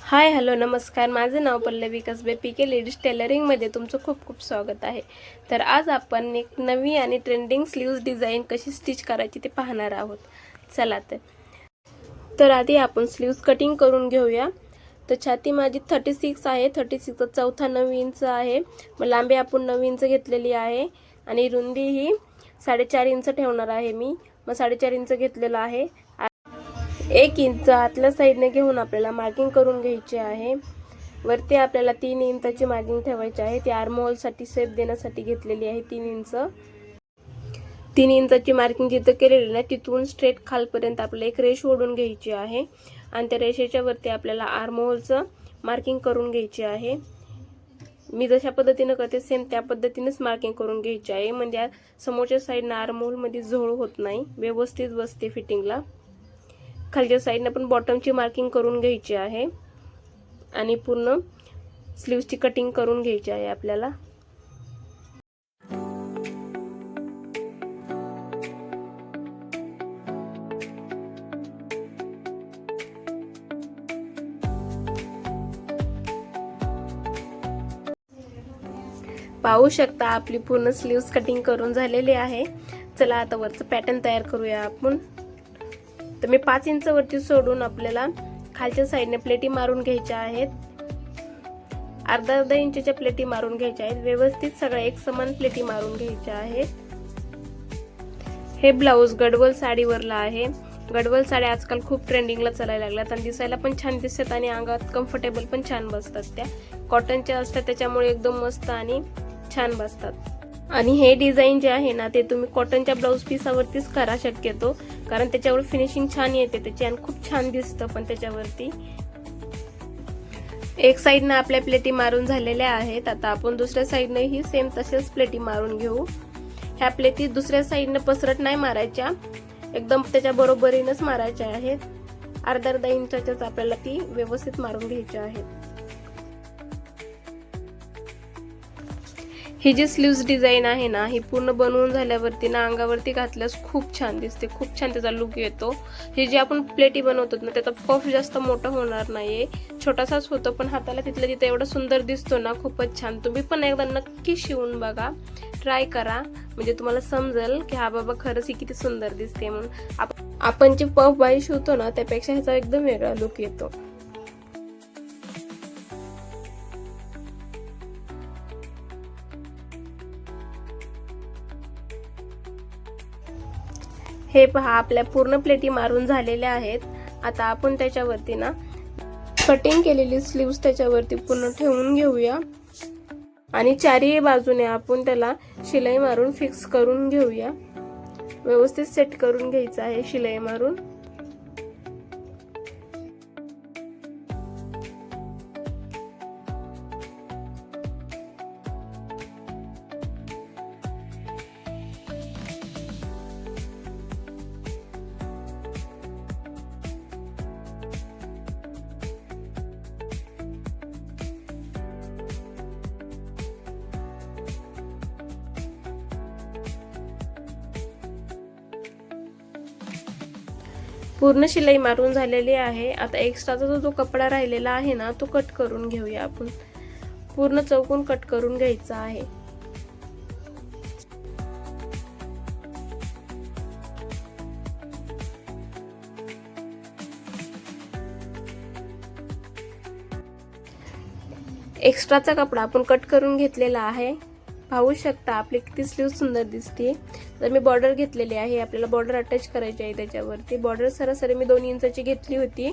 Hi hello नमस्कार. माझं नाव पल्लवी कसबे. पीके ladies टेलरिंगमध्ये तुमचं खूप खूप स्वागत आहे. तर आज आपण एक नवी आणि ट्रेंडिंग स्लीव्ज डिझाईन कशी स्टिच करायची ते पाहणार आहोत. चला तर आधी आपण स्लीव्ज कटिंग करून घेऊया. तर छाती माझी 36 आहे. 36चा चौथा 9 इंच आहे. मग लांबी आपण 9 इंच घेतलेली आहे आणि रुंदी ही 4.5 इंच ठेवणार आहे मी. मग 4.5 इंच घेतलेला आहे. 1 इंच आतल्या साईडने घेऊन आपल्याला मार्किंग करून घ्यायची आहे. वरती आपल्याला 3 इंचाची मार्किंग ठेवायची आहे. ती आर्महोल साठी शेप देण्यासाठी घेतलेली आहे 3 इंच. 3 इंचाची मार्किंग जिथं केलेली ना तिथून स्ट्रेट खालपर्यंत आपल्याला एक रेष ओढून घ्यायची आहे आणि त्या रेषेच्या वरती आपल्याला आर्महोलचं मार्किंग करून घ्यायची आहे. मी जशा पद्धतीने करते सेम त्या पद्धतीनेच मार्किंग करून घ्यायची आहे. म्हणजे समोरच्या साईडने आर्महोल मध्ये झोळ होत नाही, व्यवस्थित बसते फिटिंगला. खालच्या साईडने पण बॉटमची मार्किंग करून घ्यायची आहे आणि पूर्ण स्लीव्सची कटिंग करून घ्यायची आहे आपल्याला. पाहू शकता आपली पूर्ण स्लीव्स कटिंग करून झालेली आहे. चला आता वरचं पॅटर्न तयार करूया आपण. तर मी 5 इंच वरती सोडून आपल्याला खालच्या साईडने प्लेटी मारून घ्यायच्या आहेत. अर्धा इंचच्या प्लेटी मारून घ्यायच्या आहेत. व्यवस्थित सगळ्या एक समान प्लेटी मारून घ्यायच्या आहेत. हे ब्लाऊज गडवल साडीवरला आहे. गडवल साड्या आजकाल खूप ट्रेंडिंगला चालायला लागल्यात आणि दिसायला पण छान दिसतात आणि अंगात कम्फर्टेबल पण छान बसतात. त्या कॉटनच्या असतात त्याच्यामुळे एकदम मस्त आणि छान बसतात. आणि हे डिझाईन जे आहे ना ते तुम्ही कॉटनच्या ब्लाऊज पीसावरतीच करा शक्यतो, कारण त्याच्यावर फिनिशिंग छान येते त्याची आणि खूप छान दिसतं पण त्याच्यावरती. एक साईडने आपल्या प्लेटी मारून झालेल्या आहेत. आता आपण दुसऱ्या साईडने ही सेम तसेच प्लेटी मारून घेऊ. ह्या प्लेटी दुसऱ्या साईडने पसरट नाही मारायच्या, एकदम त्याच्या बरोबरीनेच मारायच्या आहेत. अर्धा इंचाच्याच आपल्याला ती व्यवस्थित मारून घ्यायची आहेत. ही जी स्लीव्स डिझाईन आहे ना ही पूर्ण बनवून झाल्यावरती ना अंगावरती घातल्यास खूप छान दिसते, खूप छान त्याचा लुक येतो. हे जे आपण प्लेटी बनवतो ना त्याचा पफ जास्त मोठा होणार नाहीये, छोटासाच होतो पण हाताला तिथल्या तिथे एवढा सुंदर दिसतो ना, खूपच छान. तुम्ही पण एकदा नक्की शिवून बघा, ट्राय करा, म्हणजे तुम्हाला समजेल की हा बाबा खरंच ही किती सुंदर दिसते म्हणून. आपण जे पफ बाई शिवतो ना त्यापेक्षा ह्याचा एकदम वेगळा लुक येतो. हे पहा आपल्या पूर्ण प्लेटी मारून झालेल्या आहेत. आता आपण त्याच्यावरती ना कटिंग केलेली स्लीव्स त्याच्यावरती पूर्ण ठेवून घेऊया आणि चारही बाजूने आपण त्याला शिलाई मारून फिक्स करून घेऊया. व्यवस्थित सेट करून घ्यायचं आहे शिलाई मारून. पूर्ण शिलाई मारून झालेली आहे. आता एक्स्ट्राचा जो कपडा राहिलेला आहे ना तो कट करून घेऊया आपण. पूर्ण चौकोन कट करून घ्यायचा आहे. एक्स्ट्राचा कपडा आपण कट करून घेतलेला आहे. पाहू शकता आपली किती स्लीव सुंदर दिसते. तर मी बॉर्डर घेतलेली आहे, आपल्याला बॉर्डर अटॅच करायची आहे त्याच्यावरती. बॉर्डर सरासरी मी 2 इंचाची घेतली होती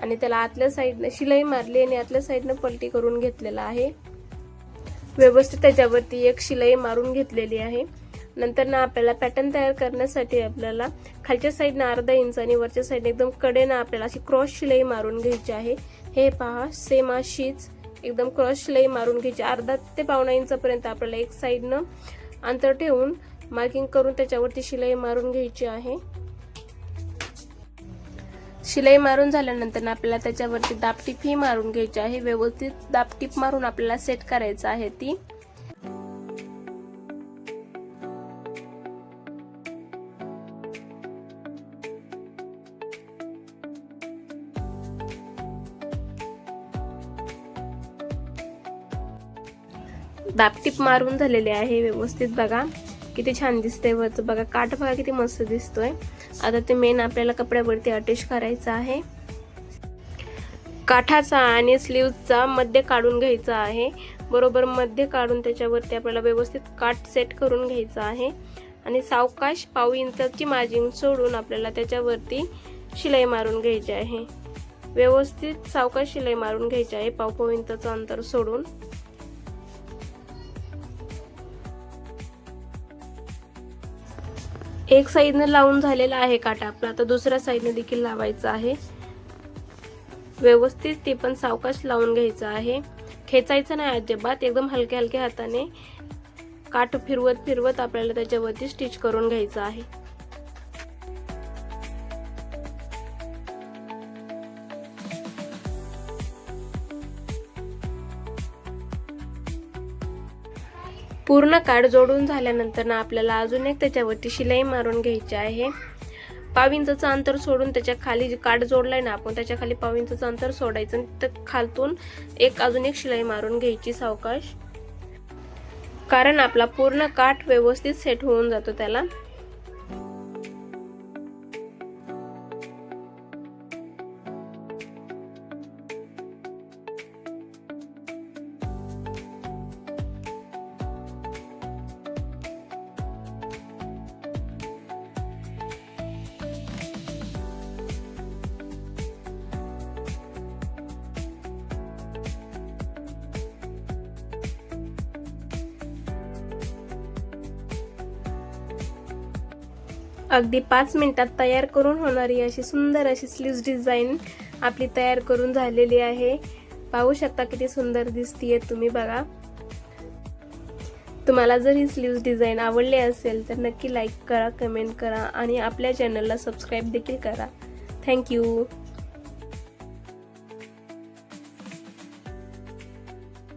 आणि त्याला आतल्या साईडने शिलाई मारली आणि आतल्या साईडने पलटी करून घेतलेला आहे. व्यवस्थित त्याच्यावरती एक शिलाई मारून घेतलेली आहे. नंतर ना आपल्याला पॅटर्न तयार करण्यासाठी आपल्याला खालच्या साईडने अर्धा इंच आणि वरच्या साईडने एकदम कडेने आपल्याला अशी क्रॉस शिलाई मारून घ्यायची आहे. हे पहा सेम अशीच एकदम क्रॉस शिलाई मारून घ्यायची. अर्धा ते पावणा इंचापर्यंत आपल्याला एक साईडनं अंतर ठेवून मार्किंग करून त्याच्यावरती शिलाई मारून घ्यायची आहे. शिलाई मारून झाल्यानंतर आपल्याला त्याच्यावरती दाबटीप ही मारून घ्यायची आहे. व्यवस्थित दाबटीप मारून आपल्याला सेट करायचं आहे ती. दाबटीप मारून झालेले आहे व्यवस्थित. बघा किती छान दिसतंय वरचं. बघा काठ बघा किती मस्त दिसतोय. आता ते मेन आपल्याला कपड्यावरती अटॅच करायचं आहे. काठाचा आणि स्लीव्हचा मध्य काढून घ्यायचा आहे. बरोबर मध्य काढून त्याच्यावरती आपल्याला व्यवस्थित काठ सेट करून घ्यायचा आहे आणि सावकाश पाव इंचाची मार्जिन सोडून आपल्याला त्याच्यावरती शिलाई मारून घ्यायची आहे. व्यवस्थित सावकाश शिलाई मारून घ्यायची आहे पाव इंचाचं अंतर सोडून. एक साईडने लावून झालेला आहे काटा आपला. आता दुसऱ्या साईडने देखील लावायचा आहे. व्यवस्थित ते पण सावकाश लावून घ्यायचं आहे. खेचायचं नाही अजिबात. एकदम हलक्या हलक्या हाताने काठ फिरवत फिरवत आपल्याला त्याच्यावरती स्टिच करून घ्यायचं आहे. पूर्ण काठ जोडून झाल्यानंतर ना आपल्याला अजून एक त्याच्यावरती शिलाई मारून घ्यायची आहे. पाव इंचाचं अंतर सोडून त्याच्या खाली जे काठ जोडलाय ना आपण त्याच्या खाली पाव इंचाचं अंतर सोडायचं आणि तर खालतून अजून एक शिलाई मारून घ्यायची सावकाश. कारण आपला पूर्ण काठ व्यवस्थित सेट होऊन जातो त्याला. अगदी 5 मिनिटात तयार करून होणारी अशी सुंदर अशी स्लीव्ज डिझाईन आपली तयार करून झालेली आहे. पाहू शकता किती सुंदर दिसतीये तुम्ही. बघा तुम्हाला जर ही स्लीव्ज डिझाईन आवडली असेल तर नक्की लाईक करा, कमेंट करा आणि आपल्या चॅनलला सबस्क्राईब देखील करा. थँक्यू.